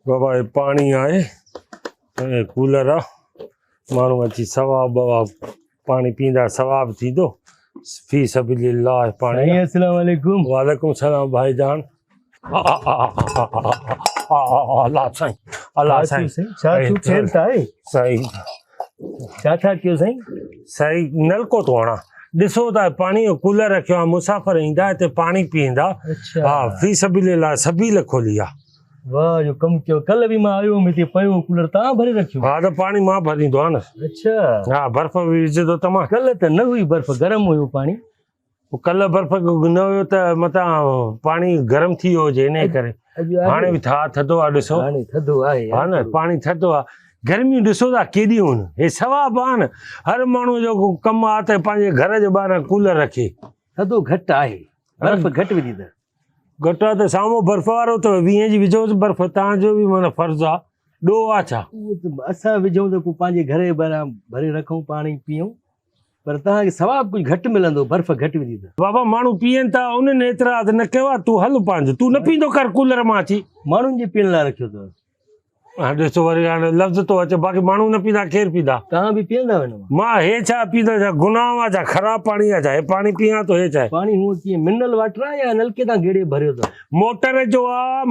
बाबा ये पानी आए कूलर आ माण्हू अची सवाब पानी पींदा सवाब थींदो फी सबिलिल्लाह पानी। अस्सलाम वालेकुम। वालेकुम सलाम भाईजान। अल्लाह साईं अल्लाह साईं छा तू खेलता है साईं छा क्यों साईं साईं नलको तो हणा ॾिसो था पानी जो कूलर रखियो आहे मुसाफ़िर ईंदा हिते पानी पीअंदा। अच्छा हा फी सबिलिल्लाह सबील खोली आहे। वाह जो कम क्यों कल भी मां आयो हिते पियो कूलर तव्हां भरे रखियो। हा त पानी मां भरींदो आहे न। अच्छा हा बर्फ़ बि विझंदो तमामु। कल त न हुई बर्फ गरम हुयो पानी। कल बर्फ़ न हुयो त मतां पानी गरम थी वियो हुजे इन करे। हाणे बि थधो आहे ॾिसो। हाणे थधो आहे हा न पानी थधो आहे। गर्मियूं ॾिसो था केॾियूं आहिनि हे सवाब आहे न। हर माण्हू जो कमु आहे त पंहिंजे घर जे ॿाहिरां कूलर रखे। थधो घटि आहे बर्फ घटि विधी अथव। घटि आहे त साम्हूं बर्फ़ वारो अथव 20 जी विझोसि बर्फ़ तव्हांजो बि माना फ़र्ज़ु आहे ॾोह आहे छा। उहो त असां विझूं त पोइ पंहिंजे घर जे ॿाहिरां भरे रखूं पाणी पीऊं पर तव्हांखे सवाब कुझु घटि मिलंदो बर्फ घटि विधी अथव। बाबा माण्हू पीअनि था उन्हनि एतिरा त न कयो आहे तूं हल पंहिंजो तूं न पींदो कर कूलर मां अची। माण्हुनि जे पीअण लाइ रखियो अथव। हा ॾिसो वरी हाणे लफ़्ज़ थो अचे बाक़ी माण्हू न पींदा केरु पींदा। तव्हां बि पीअंदा आहियो मां हे छा पींदो छा गुनाह आहे छा ख़राबु पाणी आहे छा हे पाणी पीआं थो हे छा आहे। पाणी हूअं कीअं मिनरल वाटर आहे या नलके तां गेड़े भरियो अथव। मोटर जो आहे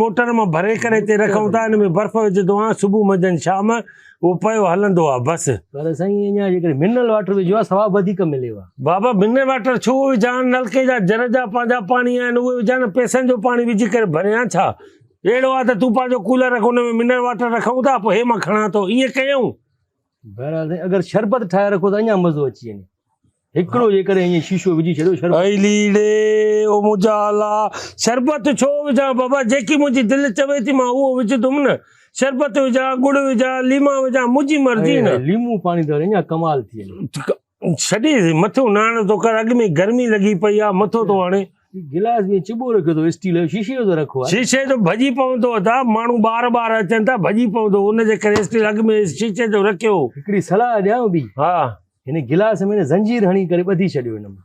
मोटर मां भरे करे हिते रखूं था हिन में बर्फ़ विझंदो आहे सुबुह मंझंदि शाम उहो पियो हलंदो आहे बसि। पर साईं अञा जेकॾहिं मिनरल वाटर विझो आहे सवाब वधीक मिलेव। बाबा मिनरल वाटर छो विझां नलके जा जर जा पंहिंजा पाणी आहिनि उहे विझां न पैसनि जो पाणी विझी करे भरियां छा। अहिड़ो आहे त तूं पंहिंजो कूलर रख हुन में मिनरल वाटर रखूं था पोइ हे मां खणां थो ईअं कयूं। बहरहाल अगरि शरबत ठाहे रखो त अञा मज़ो अची वञे। हिकिड़ो जेकॾहिं ईअं शीशो विझी छॾियो शरबत छो विझां बाबा जेकी मुंहिंजी दिलि चवे थी मां उहो विझंदुमि न। शरबत विझां गुड़ विझां लीमा विझां मुंहिंजी मर्ज़ी न। लीमू पाणी त अञा कमाल थी वञे। छॾे मथो नाण थो कर अॻ में गर्मी लॻी पई आहे मथो थो हाणे। गिलास में चिॿो रखियो अथव स्टील जो शीशे जो रखो आहे। शीशे जो भॼी पवंदो था माण्हू ॿार अचनि था भॼी पवंदो उनजे करे स्टील अॻ में शीशे जो रखियो। हिकिड़ी सलाह ॾियांव बि हा हिन गिलास में न ज़ंजीर हणी करे ॿधी छॾियो हिन मां।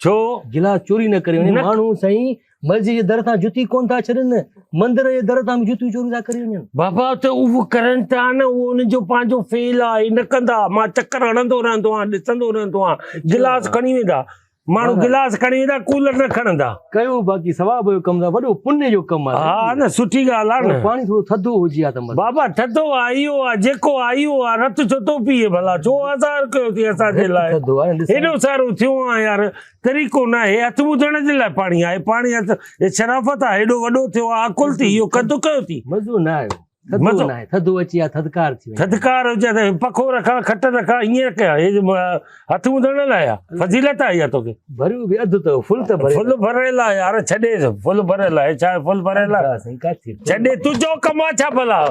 छो गिलास चोरी न करे वञे माण्हू साईं मस्जिद जे दर तां जुती कोन था छॾनि मंदर जे दर तां बि जुतियूं चोरी था करे वञनि। बाबा त उहो करनि था न उहो उनजो पंहिंजो फेल आहे न कंदा मां चकर हणंदो रहंदो आहियां ॾिसंदो रहंदो आहियां गिलास खणी वेंदा माण्हू गिलास खणी वेंदा कूलर न खणंदा। कयो बाक़ी सवाब जो कमु वॾो पुण्य जो कमु आहे। हा न सुठी ॻाल्हि आहे न। पाणी थोरो थधो हुजे हा त बाबा थधो आहे इहो आहे जेको आहे इहो आहे रत छो थो पीए भला छो आज़ार कयो थी असांजे लाइ हेॾो सारो थियो आहे यार तरीक़ो न आहे हथ ॿुधण जे लाइ पाणी आहे पाणी हे शराफ़त आहे हेॾो वॾो थियो आहे अकुल थी इहो कदु कयो थी मज़ो न आयो। थधो अची आहे थधकार थी थधकार हुजे त पखो रखां खट रखां ईअं कयां हे हथ ॿुधण लाइ आहे फज़ीलत आहे इहा तोखे। भरियो बि अधु अथव फुल त फुल भरियल आहे यार छॾे फुल भरियल आहे छा फुल भरियल आहे छॾे तुंहिंजो कमु आहे छा भला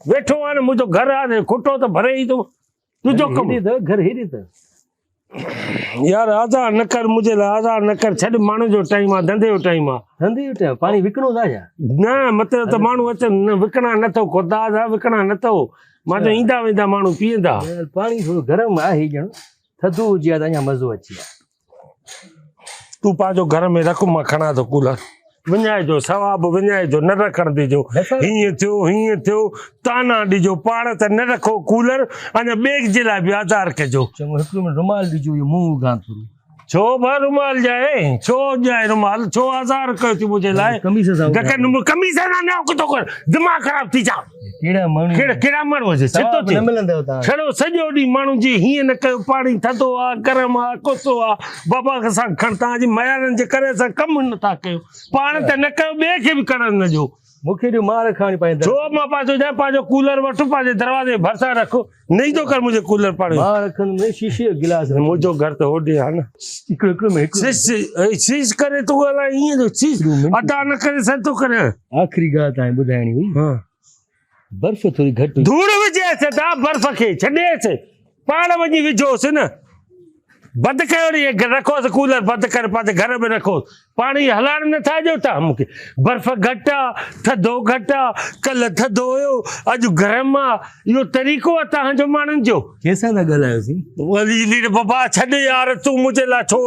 वेठो आहे न मुंहिंजो घर आहे खुटो त भरे ई थो तुंहिंजो कमु घर हेॾे त यार आज़ार न कर मुंहिंजे लाइ आज़ार न कर छॾ माण्हू जो टाइम आहे धंधे जो टाइम आहे। धंधे जो टाइम पाणी विकिणो था छा न मतिलबु त माण्हू अचनि न विकिणा नथो खुदा जा विकिणा नथो मां चयो ईंदा वेंदा माण्हू पीअंदा। पाणी थोरो गरम आहे ॼण थधो हुजे हा त अञा मज़ो अची आहे। तूं पंहिंजो घर में रख मां खणा थो कूलर विञाइजो सवाब विञाइजो न रखण ॾिजो हीअं थियो ताना ॾिजो पाण त न रखो कूलर अञा ॿिए जे लाइ बि आज़ार कजो। चङो हिकिड़ो मिंट रुमाल ॾिजो इहो मुंहुं उगां थोरो। छो भाउ रुमाल ॼाए छो ॼाए रुमाल छो आज़ार कयो थी मुंहिंजे लाइ कमीज़ सां कमीज़ सां न कुतो कर दिमाग़ ख़राब थी जा। कहिड़ा माण्हू छॾो सॼो ॾींहुं माण्हू जी हीअं न कयो पाणी थधो आहे गरम आहे कोसो आहे बाबा सां खण तव्हांजी मयारनि जे करे असां कमु नथा कयूं पाण त न कयो ॿिए खे बि करण न ॾियो। मूंखे ॾियो मां रखां छो मां पंहिंजो कूलर वठो पंहिंजे दरवाज़े भरिसां रखो नहीं थो कर मुंहिंजे कूलर पाणी मां रखंदुमि शीशे जो गिलास मुंहिंजो घर त होॾे आहे न शीश करे तूं ॻाल्हाए ईअं अदा न करे सर थो करे। आख़िरी ॻाल्हि तव्हां ॿुधाइणी हुई बर्फ़ थोरी घटि धूड़ विझेसि ता बर्फ़ खे छॾेसि पाण वञी विझोसि न बंदि कयो नी रखोसि कूलर बंदि करे पंहिंजे घर में रखोसि पाणी हलाइण नथा ॾियो तव्हां मूंखे बर्फ़ घटि आहे थधो घटि आहे कल्ह थधो हुयो अॼु गरम आहे इहो तरीक़ो आहे तव्हांजो माण्हुनि जो कंहिंसां था ॻाल्हायोसीं वरी लीड बाबा छॾ यार तूं मुंहिंजे लाइ छो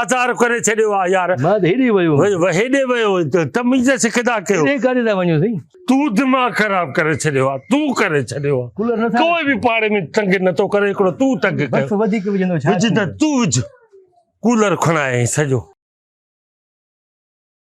आज़ार करे छॾियो आहे यार मां त हेॾे वियो हेॾे वियो तमीज़ सिखंदा कयो काॾे था वञो साईं तूं दिमाग़ ख़राब करे छॾियो आहे तूं करे छॾियो आहे कूलर नथा कोई बि पाड़े में तंग नथो करे हिकिड़ो तूं तंग बर्फ़ कयो वधीक विझंदो छा विझ त तूं विझ कूलर खणाए सॼो